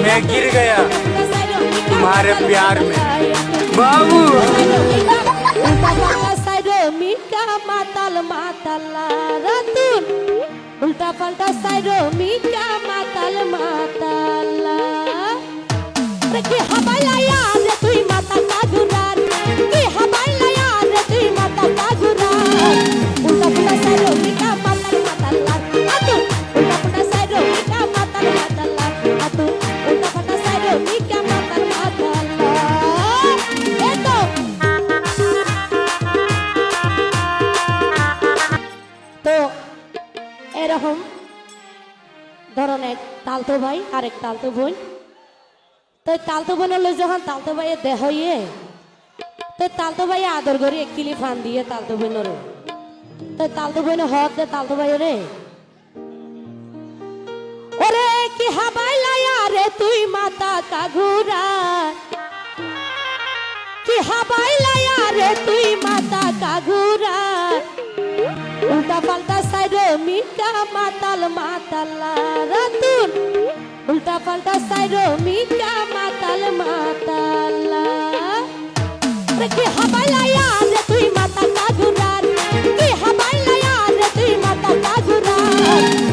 मैं गिर गया तुम्हारे प्यार में बाबू মিকা মাতাল মাতাল্লা রাতুন উল্টা পাল্টা সাইরো মিকা মাতাল মাতাল্লা রে কি হাবাইলায়া রে তুই মাতা কাজুরার কি হাবাইলায়া রে তুই মাতা কাজুরার উল্টা পাল্টা সাইরো মিকা মাতাল মাতাল্লা রাতুন উল্টা পাল্টা সাইরো মিকা মাতাল মাতাল্লা রাতুন উল্টা পাল্টা সাইরো মিকা মাতাল মাতাল্লা এতো তো এরকম ধরনের তালতো ভাই আরেক তালতো বোন তো তালতো বোন হলো যখন তালতো ভাইয়ের দেহ ইয়ে তো তালতো ভাই আদর করে এক কিলি ফান দিয়ে তালতো বোনের তো তালতো বোন হক দে তালতো ভাই রে ওরে কি হাবাইলায়া রে তুই মাতা কাঘুরা কি হাবাইলায়া রে তুই মাতা কাঘুরা উল্টা পাল্টা সাইডে মিকা মাতাল মাতাল্লা রাতুন উল্টা পাল্টা সাইডে মিকা মাতাল মাতাল্লা রে কি হাবাইলায়া রে তুই মাতা কাজুরার কি হাবাইলায়া রে তুই মাতা কাজুরার